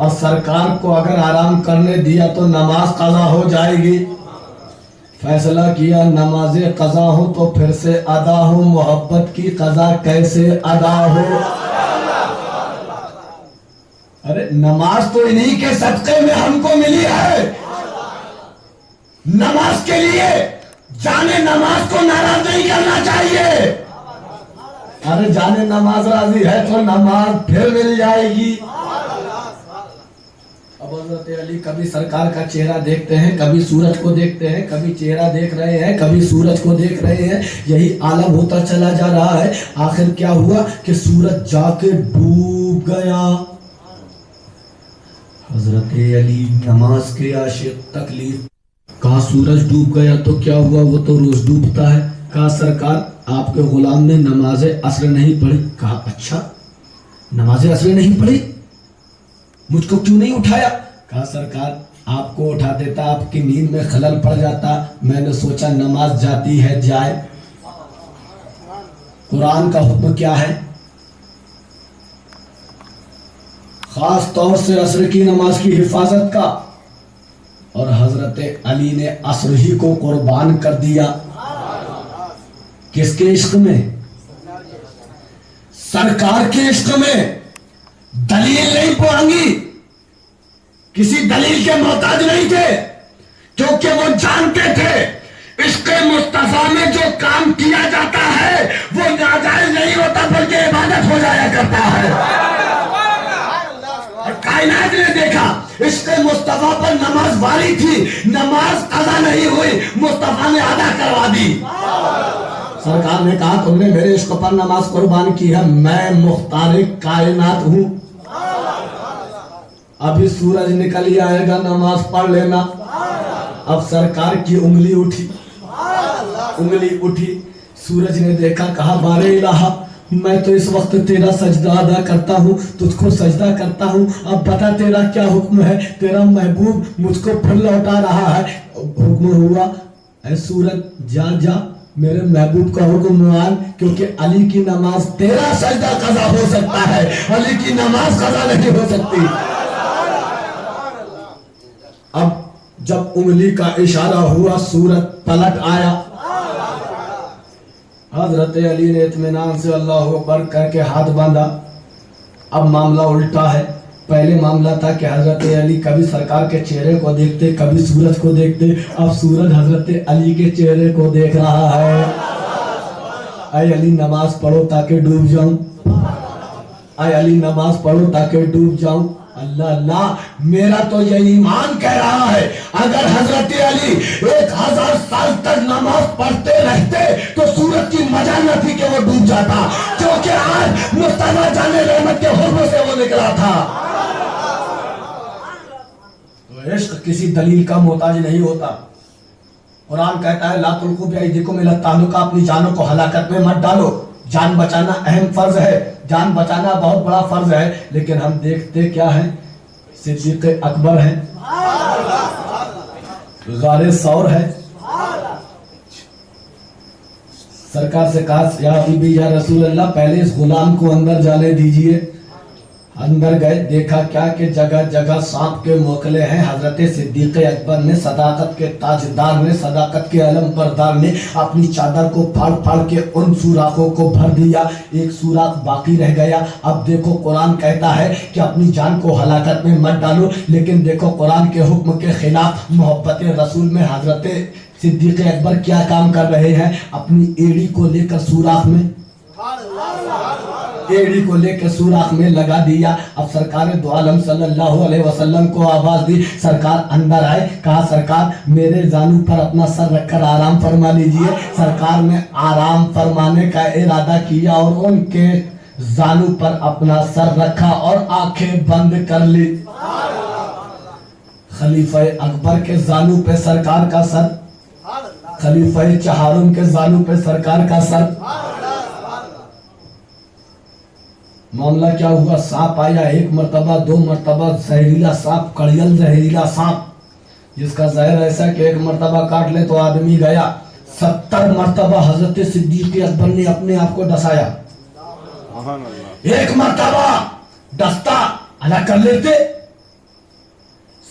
اور سرکار کو اگر آرام کرنے دیا تو نماز قضا ہو جائے گی. فیصلہ کیا نماز قضا ہو تو پھر سے ادا ہو. محبت کی قضا کیسے ادا ہو؟ ارے نماز تو انہی کے صدقے میں ہم کو ملی ہے. نماز کے لیے جانے نماز کو ناراض نہیں کرنا چاہیے. ارے جانے نماز راضی ہے تو نماز پھر مل جائے گی. اب حضرت علی کبھی سرکار کا چہرہ دیکھتے ہیں, کبھی سورج کو دیکھتے ہیں, کبھی چہرہ دیکھ رہے ہیں, کبھی سورج کو دیکھ رہے ہیں. یہی عالم ہوتا چلا جا رہا ہے. آخر کیا ہوا کہ سورج جا کے ڈوب گیا. حضرت علی نماز کے عاشق تکلیف. کہا سورج ڈوب گیا تو کیا ہوا, وہ تو روز ڈوبتا ہے. کہا سرکار آپ کے غلام نے نماز عصر نہیں پڑھی. کہا اچھا نماز عصر نہیں پڑھی, مجھ کو کیوں نہیں اٹھایا؟ کہا سرکار آپ کو اٹھا دیتا آپ کی نیند میں خلل پڑ جاتا, میں نے سوچا نماز جاتی ہے جائے. قرآن کا حکم کیا ہے؟ خاص طور سے عصر کی نماز کی حفاظت کا. اور حضرت علی نے عصر ہی کو قربان کر دیا. کس کے عشق میں؟ سرکار کے عشق میں. دلیل نہیں پوانگی, کسی دلیل کے محتاج نہیں تھے, کیونکہ وہ جانتے تھے عشق مصطفیٰ میں جو کام کیا جاتا ہے وہ ناجائز نہیں ہوتا بلکہ عبادت ہو جایا کرتا ہے. کائنات نے دیکھا عشق مصطفیٰ پر نماز واری تھی, نماز قضا نہیں ہوئی, مصطفیٰ نے ادا کروا دی. سرکار نے کہا تم نے میرے عشق پر نماز قربان کی ہے, میں مختار کائنات ہوں. ابھی سورج نکل ہی آئے گا, نماز پڑھ لینا. اب سرکار کی انگلی اٹھی, سورج نے دیکھا, کہا بار الہ میں تو اس وقت تیرا سجدہ ادا کرتا ہوں, تجھ کو سجدہ کرتا ہوں, اب بتا تیرا کیا حکم ہے. تیرا محبوب مجھ کو پھر لوٹا رہا ہے. حکم ہوا اے سورج جا میرے محبوب کا حکم مان, کیونکہ علی کی نماز تیرا سجدہ قضا ہو سکتا ہے, علی کی نماز قضا نہیں ہو سکتی. اب جب انگلی کا اشارہ ہوا سورج پلٹ آیا. حضرت علی نے اطمینان سے اللہ اکبر کر کے ہاتھ باندھا. اب معاملہ الٹا ہے. پہلے معاملہ تھا کہ حضرت علی کبھی سرکار کے چہرے کو دیکھتے, کبھی سورج کو دیکھتے. اب سورج حضرت علی کے چہرے کو دیکھ رہا ہے. اے علی نماز پڑھو تاکہ ڈوب جاؤں, اے علی نماز پڑھو تاکہ ڈوب جاؤں. اللہ اللہ, میرا تو یہ ایمان کہہ رہا ہے اگر حضرت علی 1000 سال تک نماز پڑھتے رہتے تو سورج کی مجال نہ تھی کہ وہ ڈوب جاتا, کیونکہ آج مصطفیٰ جان رحمت کے حکم سے وہ نکلا تھا. تو عشق کسی دلیل کا محتاج نہیں ہوتا. قرآن کہتا ہے لا تلقوا بأیدیکم الی التہلکہ, اپنی جانوں کو ہلاکت میں مت ڈالو. جان بچانا اہم فرض ہے, جان بچانا بہت بڑا فرض ہے, لیکن ہم دیکھتے کیا ہیں, صدیق اکبر ہے, غار ثور ہے. سرکار سے کہا یا حبیبی یا رسول اللہ پہلے اس غلام کو اندر جانے دیجئے. اندر گئے, دیکھا کیا کہ جگہ جگہ سانپ کے موکلے ہیں. حضرت صدیق اکبر نے, صداقت کے تاجدار نے, صداقت کے علم بردار نے اپنی چادر کو پھاڑ پھاڑ کے ان سوراخوں کو بھر دیا, ایک سوراخ باقی رہ گیا. اب دیکھو قرآن کہتا ہے کہ اپنی جان کو ہلاکت میں مت ڈالو, لیکن دیکھو قرآن کے حکم کے خلاف محبت رسول میں حضرت صدیق اکبر کیا کام کر رہے ہیں. اپنی ایڑی کو لے کر سوراخ میں, ایڑی کو لے کے سوراخ میں لگا دیا. اب سرکار دو عالم صلی اللہ علیہ وسلم کو آواز دی, سرکار اندر آئے. کہا سرکار میرے زانو پر اپنا سر رکھ کر آرام فرما لیجئے. سرکار نے آرام فرمانے کا ارادہ کیا اور ان کے زانو پر اپنا سر رکھا اور آنکھیں بند کر لی. خلیفہ اکبر کے زانو پہ سرکار کا سر, خلیفہ چہارم کے زانو پہ سرکار کا سر. معاملہ کیا ہوا, سانپ آیا, 1 مرتبہ 2 مرتبہ, زہریلا سانپ, کڑیل زہریلا سانپ, جس کا زہر ایسا کہ 1 مرتبہ کاٹ لے تو آدمی گیا. 70 مرتبہ حضرت صدیق اکبر نے اپنے آپ کو ڈسایا. 1 مرتبہ ڈستا الگ کر لیتے,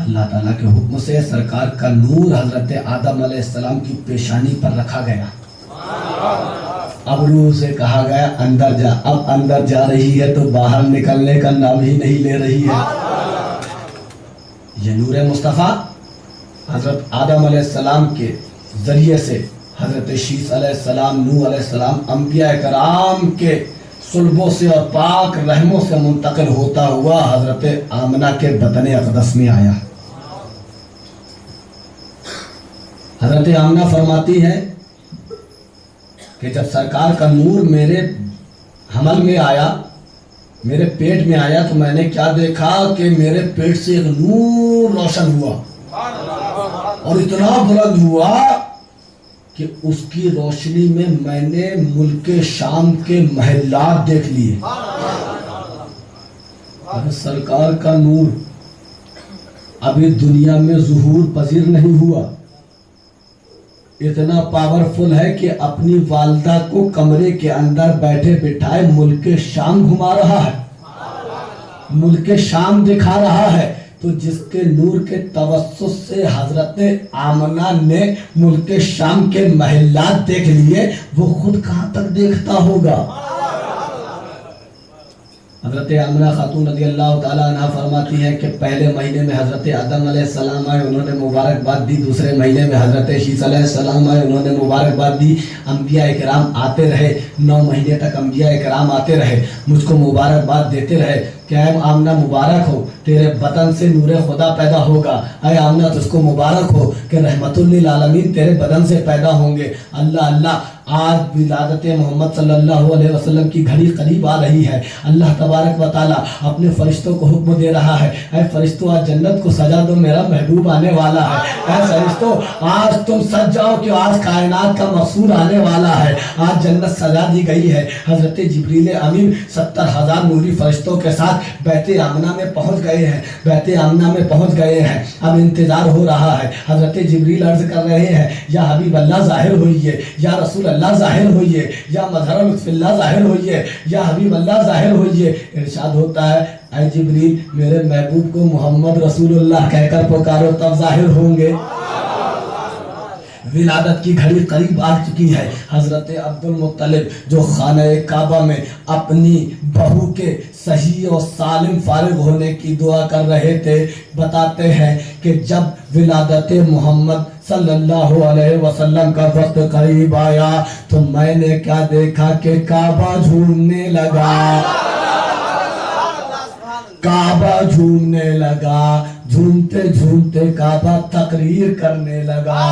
اللہ تعالیٰ کے حکم سے سرکار کا نور حضرت آدم علیہ السلام کی پیشانی پر رکھا گیا. اب روح سے کہا گیا اندر جا. اب اندر جا رہی ہے تو باہر نکلنے کا نام ہی نہیں لے رہی ہے. یہ نور مصطفیٰ حضرت آدم علیہ السلام کے ذریعے سے حضرت شیس علیہ السلام، نوح علیہ السلام، انبیاء کرام کے صلبوں سے اور پاک رحموں سے منتقل ہوتا ہوا حضرت آمنہ کے بطن اقدس میں آیا. حضرت آمنہ فرماتی ہے کہ جب سرکار کا نور میرے حمل میں آیا، میرے پیٹ میں آیا، تو میں نے کیا دیکھا کہ میرے پیٹ سے ایک نور روشن ہوا اور اتنا بلند ہوا کہ اس کی روشنی میں میں نے ملک شام کے محلات دیکھ لیے. سرکار کا نور ابھی دنیا میں ظہور پذیر نہیں ہوا. اتنا پاورفل ہے کہ اپنی والدہ کو کمرے کے اندر بیٹھے بٹھائے ملک شام گھما رہا ہے، ملک شام دکھا رہا ہے. تو جس کے نور کے توسط سے حضرت آمنہ نے ملک شام کے محلات دیکھ لیے، وہ خود کہاں تک دیکھتا ہوگا. حضرت آمنہ خاتون رضی اللہ تعالیٰ عنہ فرماتی ہے کہ پہلے مہینے میں حضرت آدم علیہ السلام آئے، انہوں نے مبارکباد دی. دوسرے مہینے میں حضرت شیس علیہ السلام آئے، انہوں نے مبارکباد دی. انبیاء کرام آتے رہے، 9 مہینے تک انبیاء کرام آتے رہے، مجھ کو مبارکباد دیتے رہے کہ اے آمنہ مبارک ہو، تیرے بطن سے نور خدا پیدا ہوگا. اے آمنہ تجھ کو مبارک ہو کہ رحمت للعالمین تیرے بدن سے پیدا ہوں گے. اللہ اللہ، آج ولادت محمد صلی اللہ علیہ وسلم کی گھڑی قریب آ رہی ہے. اللہ تبارک و تعالیٰ اپنے فرشتوں کو حکم دے رہا ہے، اے فرشتوں آج جنت کو سجا دو، میرا محبوب آنے والا ہے. اے فرشتوں آج تم سج جاؤ کہ آج کائنات کا مقصود آنے والا ہے. آج جنت سجا دی گئی ہے. حضرت جبریل امین 70,000 نوری فرشتوں کے ساتھ بیت آمنہ میں پہنچ گئے ہیں، بیت آمنہ میں پہنچ گئے ہیں. اب انتظار ہو رہا ہے. حضرت جبریل عرض کر رہے ہیں یا حبیب اللہ ظاہر ہوئیے، یا رسول اللہ ظاہر ہوئیے، یا مظہر لطف اللہ ظاہر ہوئیے، یا حبیب اللہ ظاہر ہوئیے. ارشاد ہوتا ہے اے جبریل میرے محبوب کو محمد رسول اللہ کہہ کر پکارو تب ظاہر ہوں گے. ولادت کی گھڑی قریب آ چکی ہے. حضرت عبد المطلب جو خانہ کعبہ میں اپنی بہو کے صحیح اور سالم فارغ ہونے کی دعا کر رہے تھے، بتاتے ہیں کہ جب ولادت محمد صلی اللہ علیہ وسلم کا وقت قریب آیا تو میں نے کیا دیکھا کہ کعبہ جھومنے لگا، کعبہ جھومنے لگا. جھومتے جھومتے کعبہ تقریر کرنے لگا.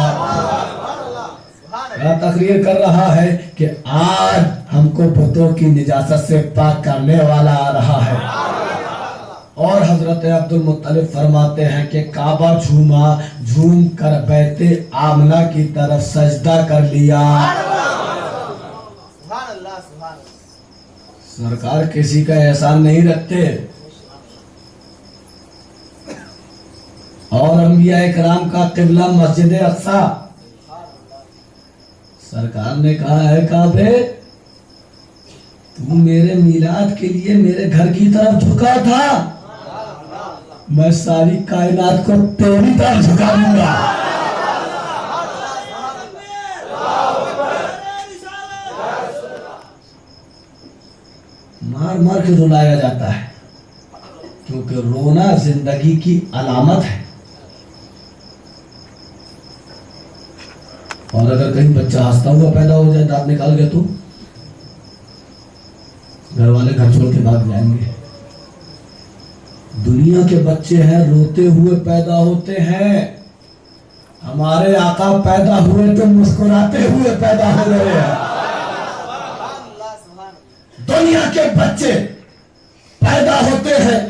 تقریر کر رہا ہے کہ آج ہم کو بتوں کی نجاست سے پاک کرنے والا آ رہا ہے. اور حضرت عبد المطلب فرماتے ہیں کہ کعبہ جھوما، جھوم کر بیت آمنہ کی طرف سجدہ کر لیا. سرکار کسی کا احسان نہیں رکھتے. اور انبیاء کرام کا قبلہ مسجد اقصی. سرکار نے کہا ہے کعبے تو میرے میلاد کے لیے میرے گھر کی طرف جھکا تھا، میں ساری کائنات کو تیری طرف جھکا دوں گا. مار مار کے رلایا جاتا ہے کیونکہ رونا زندگی کی علامت ہے. اور اگر کہیں بچہ ہنستا ہوا پیدا ہو جائے، دانت نکال گئے تو گھر والے گھر چھوڑ کے بھاگ جائیں گے. دنیا کے بچے ہیں روتے ہوئے پیدا ہوتے ہیں. ہمارے آقا پیدا ہوئے تو مسکراتے ہوئے پیدا ہو رہے ہیں. دنیا کے بچے پیدا ہوتے ہیں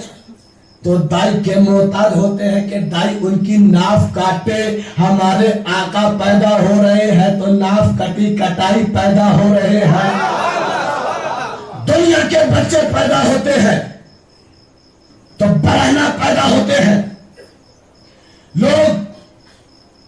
تو دائی کے محتاج ہوتے ہیں کہ دائی ان کی ناف کاٹے. ہمارے آقا پیدا ہو رہے ہیں تو ناف کٹی کٹائی پیدا ہو رہے ہیں. دنیا کے بچے پیدا ہوتے ہیں تو برہنہ پیدا ہوتے ہیں. لوگ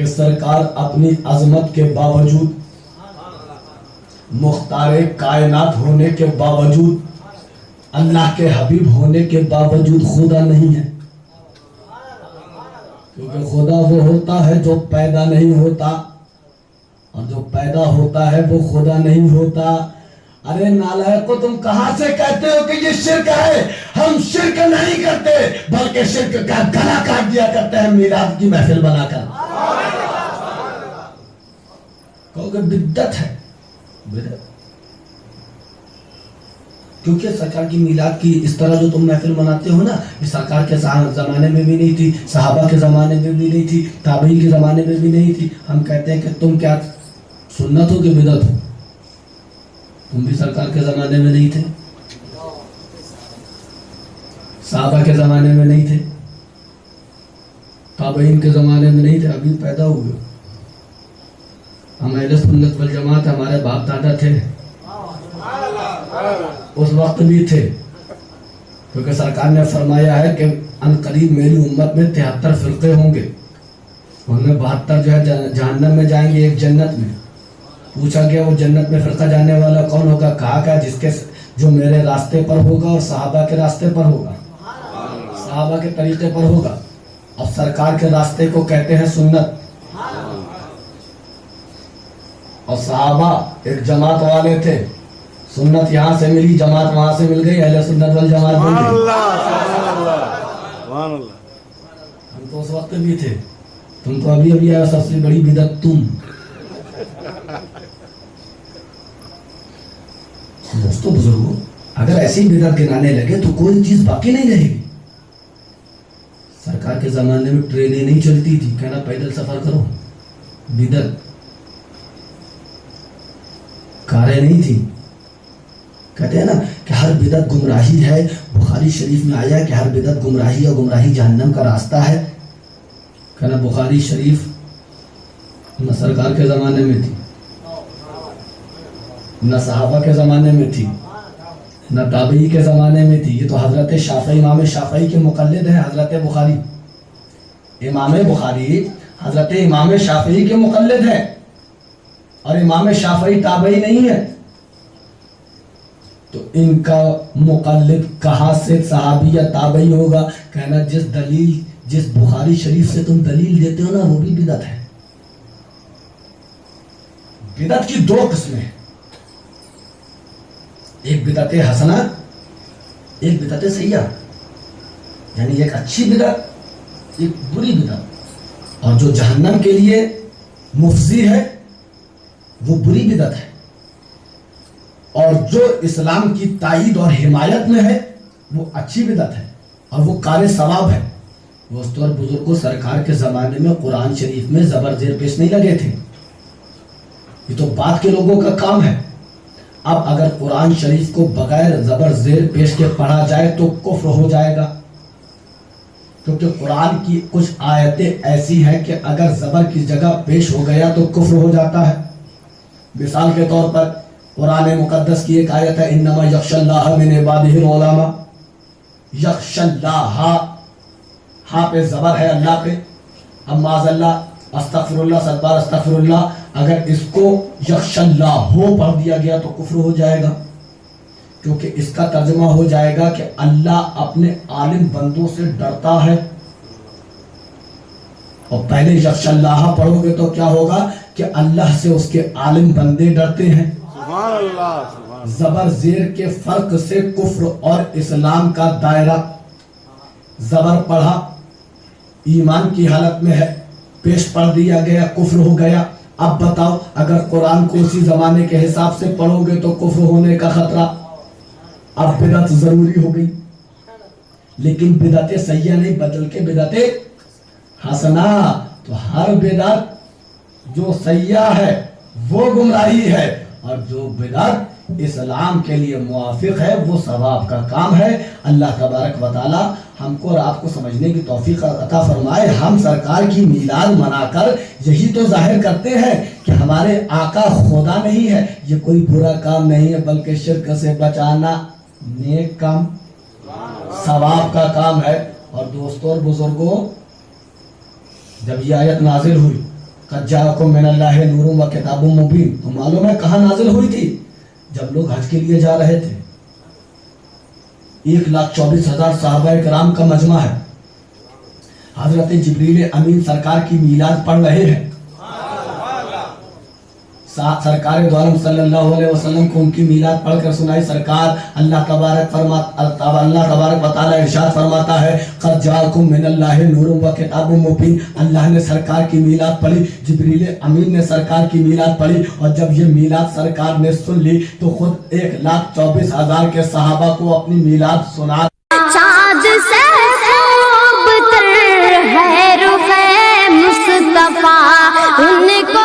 کہ سرکار اپنی عظمت کے باوجود، مختار کائنات ہونے کے باوجود، اللہ کے حبیب ہونے کے باوجود خدا نہیں ہے. کیونکہ خدا وہ ہوتا ہے جو پیدا نہیں ہوتا، اور جو پیدا ہوتا ہے وہ خدا نہیں ہوتا. ارے نالائق کو تم کہاں سے کہتے ہو کہ یہ شرک ہے؟ ہم شرک نہیں کرتے، بلکہ شرک کا گلا کاٹ دیا کرتے ہیں میلاد کی محفل بنا کر. کہو کہ بدعت ہے، بدعت. کیونکہ سرکار کی میلاد کی اس طرح جو تم محفل مناتے ہو نا، یہ سرکار کے زمانے میں بھی نہیں تھی، صحابہ کے زمانے میں بھی نہیں تھی، تابعین کے زمانے میں بھی نہیں تھی. ہم کہتے ہیں کہ تم کیا سنت ہو کہ بدعت ہو؟ تم بھی سرکار کے زمانے میں نہیں تھے، صحابہ کے زمانے میں نہیں تھے، تابعین کے زمانے میں نہیں تھے، ابھی پیدا ہوئے. ہم اہل سنت والجماعت، ہمارے باپ دادا تھے، اس وقت بھی تھے. کیونکہ سرکار نے فرمایا ہے کہ ان قریب میری امت میں 73 فرقے ہوں گے، ان میں 72 جو ہے جہنم میں جائیں گے، ایک جنت میں. پوچھا گیا وہ جنت میں فرقہ جانے والا کون ہوگا؟ کہا کہ جس کے جو میرے راستے پر ہوگا اور صحابہ کے راستے پر ہوگا، صحابہ کے طریقے پر ہوگا. اور سرکار کے راستے کو کہتے ہیں سنت. اور صحابہ ایک جماعت والے تھے، سنت یہاں سے ملی، جماعت وہاں سے مل گئی، اہل سنت والجماعت بن گئی. ہم تو اس وقت بھی تھے، تم تو ابھی ابھی آئے. سب سے بڑی بدعت تم. دوستو بزرگوں، اگر ایسی بدعت گنانے لگے تو کوئی چیز باقی نہیں رہے گی. سرکار کے زمانے میں ٹرینیں نہیں چلتی تھی، کہنا پیدل سفر کرو، بدعت. کاریں نہیں تھی. کہتے ہیں نا کہ ہر بدعت گمراہی ہے. بخاری شریف میں آیا کہ ہر بدعت گمراہی اور گمراہی جہنم کا راستہ ہے. کہنا بخاری شریف نہ سرکار کے زمانے میں تھی، نہ صحابہ کے زمانے میں تھی، نہ تابعی کے زمانے میں تھی. یہ تو حضرت شافعی، امام شافعی کے مقلد ہیں حضرت بخاری. امام بخاری حضرت امام شافعی کے مقلد ہیں، اور امام شافعی تابعی نہیں ہے. تو ان کا مقلد کہاں سے صحابی یا تابعی ہوگا؟ کہنا جس بخاری شریف سے تم دلیل دیتے ہو نا، وہ بھی بدعت ہے. بدعت کی 2 قسمیں ہیں، ایک بدعت حسنہ، ایک بدعت سیئہ. یعنی ایک اچھی بدعت، ایک بری بدعت. اور جو جہنم کے لیے مفضی ہے وہ بری بدعت ہے، اور جو اسلام کی تائید اور حمایت میں ہے وہ اچھی بدعت ہے، اور وہ کار ثواب ہے. دوستو اور بزرگوں، سرکار کے زمانے میں قرآن شریف میں زبر زیر پیش نہیں لگے تھے. یہ تو بعد کے لوگوں کا کام ہے. اب اگر قرآن شریف کو بغیر زبر زیر پیش کے پڑھا جائے تو کفر ہو جائے گا. کیونکہ قرآن کی کچھ آیتیں ایسی ہیں کہ اگر زبر کی جگہ پیش ہو گیا تو کفر ہو جاتا ہے. مثال کے طور پر قرآن مقدس کی ایک آیت ہے، انما یخشی اللہ من عبادہ العلماء. یخشی اللہ، ہاں پہ زبر ہے اللہ پہ، اب معاذ اللہ، استغفر اللہ، 7 بار استغفر اللہ. اگر اس کو یخشی اللہ ہو پڑھ دیا گیا تو کفر ہو جائے گا. کیونکہ اس کا ترجمہ ہو جائے گا کہ اللہ اپنے عالم بندوں سے ڈرتا ہے. اور پہلے یخشی اللہ پڑھو گے تو کیا ہوگا کہ اللہ سے اس کے عالم بندے ڈرتے ہیں. سبحان اللہ. زبر زیر کے فرق سے کفر اور اسلام کا دائرہ. زبر پڑھا ایمان کی حالت میں ہے، پیش پڑھ دیا گیا، کفر ہو گیا. اب بتاؤ، اگر قرآن کو اسی زمانے کے حساب سے پڑھو گے تو کفر ہونے کا خطرہ. اب بدعت ضروری ہو گئی. لیکن بدعت سیئہ نہیں، بدل کے بدعت حسنہ. تو ہر بدعت جو سیئہ ہے وہ گمراہی ہے، اور جو بدعت اسلام کے لیے موافق ہے وہ ثواب کا کام ہے. اللہ تبارک و تعالی ہم کو اور آپ کو سمجھنے کی توفیق عطا فرمائے. ہم سرکار کی میلاد منا کر یہی تو ظاہر کرتے ہیں کہ ہمارے آقا خدا نہیں ہے. یہ کوئی برا کام نہیں ہے، بلکہ شرک سے بچانا نیک کام، ثواب کا کام ہے. اور دوستوں اور بزرگوں، جب یہ آیت نازل ہوئی قد جاءکم من اللہ نور و کتاب مبین، تو معلوم ہے کہاں نازل ہوئی تھی؟ جب لوگ حج کے لیے جا رہے تھے. 1,24,000 صحابہ کرام کا مجمع ہے. حضرت جبریل امین سرکار کی میلاد پڑھ رہے ہیں. سرکار دو عالم صلی اللہ علیہ وسلم کو ان کی میلاد پڑھ کر سنائی. سرکار اللہ تبارک و تعالی ارشاد فرماتا ہے قد جاءکم من اللہ نور و کتاب مبین. اللہ نے سرکار کی میلاد پڑھی، جبریل امین نے سرکار کی میلاد پڑھی، اور جب یہ میلاد سرکار نے سن لی تو خود 1,24,000 کے صحابہ کو اپنی میلاد سنا. چاند سے خوب تر ہے رخ مصطفیٰ، ان کو